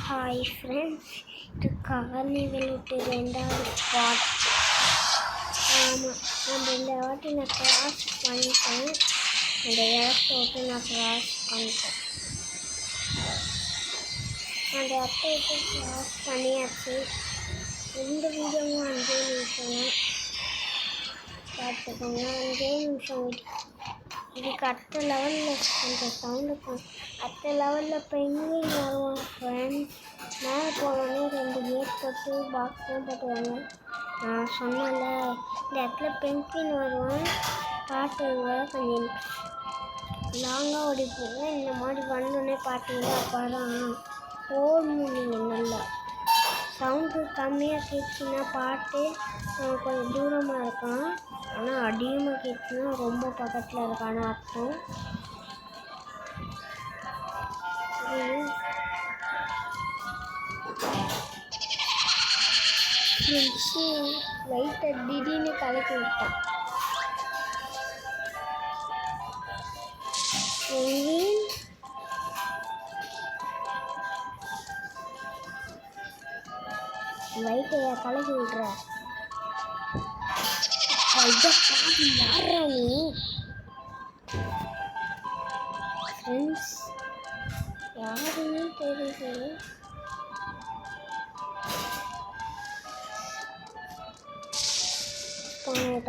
Hi friends, இது carnival விட்டு 2வது பார்ட். ஆமாம், நம்ம இந்த வாட்டி நான் கிராஸ் பண்ணிட்டேன். அந்த இடத்த விட்டு நான் கிராஸ் பண்ணிட்டேன். அந்த இடத்த விட்டு கிராஸ் பண்ணியாச்சு. இந்த வீடியோவும் 5 நிமிஷம் தான் பார்த்துக்கோங்க. 5 நிமிஷம் இதுக்கு அடுத்த லெவலில் கொஞ்சம் சவுண்டு அடுத்த லெவலில் பெயிண்டிங் வருவோம் ஃப்ரெண்ட்ஸ். மேலே போனோடனே 2 கேட் போட்டு பாக்ஸ்லாம் போட்டுவாங்க. நான் சொன்னல இந்த இடத்துல பென்சின் வருவேன். பாட்டுங்க கொஞ்சம் லாங்காக ஓடி போவேன். இந்த மாதிரி வந்தோடனே பார்த்தீங்கன்னா அப்போ தான் ஓட முடியுங்க. நல்லா சவுண்டு கம்மியாக கேட்குன்னா பாட்டு கொஞ்சம் தூரமாக இருக்கும். ஆனால் அதிகமாக கேட்குன்னா ரொம்ப பக்கத்தில் இருக்கான அர்த்தம். லைட்டை திடீர்னு கலக்கி விட்டான். லைட்டையா கலக்கி விட்ற யாரா நீ ஃப்ரெண்ட்ஸ்? யாருன்னு தெரியுது. போனேன்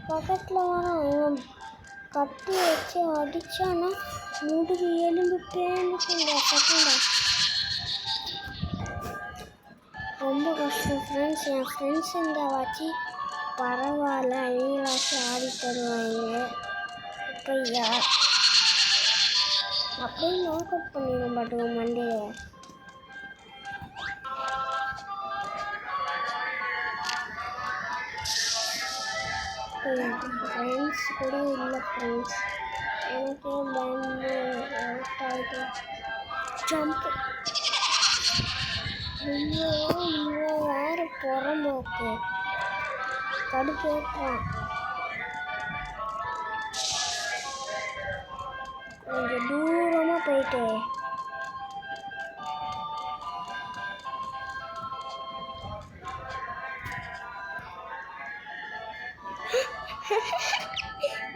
பக்கத்தில் வரான். கட்டி வச்சு அடித்தானா முதுகு எலும்பு பேணுக்குண்டா. செகண்டா ரொம்ப கஷ்டம் ஃப்ரெண்ட்ஸ். என் ஃப்ரெண்ட்ஸ் இந்த வாட்சி பரவாயில்ல, அவங்களாச்சும் ஆடி தருவாங்க. இப்போ யார் அப்படியே நோட் அவுட் பண்ணிடும் பாட்டுங்க மண்டே. ஃப்ரெண்ட்ஸ் கூட இல்லை ஃப்ரெண்ட்ஸ். எனக்கே பயந்து அவுட் ஆகிட்டு ஜம்ப். ஐயோ இவன் வேறு புறம்போக்கு கடுப்பேற்றான். கொஞ்சம் தூரமாக போயிட்டு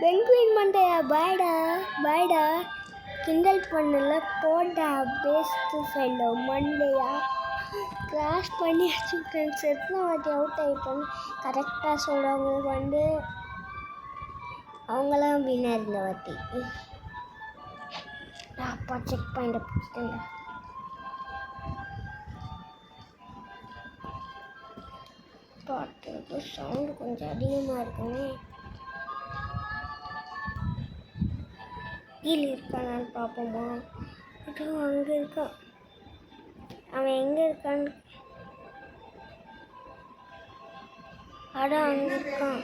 பெங்குயின் மண்டையா பாய்டா கிண்டல் பண்ணல போடா பெஸ்ட் ஃபெல்லோ மண்டையா. கிராஷ் பண்ணியாச்சு ஃப்ரெண்ட்ஸ். எத்தனை வாட்டி அவுட் ஆகிட்டோன்னு கரெக்டாக சொல்கிறவங்களுக்கு அவங்களாம் வின்னர் இந்த வாட்டி. அப்பா செக் பாயிண்ட்டை பிடிச்சிட்டேங்க. பாட்டு சவுண்டு கொஞ்சம் அதிகமாக இருக்குன்னு கீழே இருக்கானான்னு பார்ப்போமா? அங்கே இருக்கான். அவன் எங்கே இருக்கான்னு அங்கே இருக்கான்.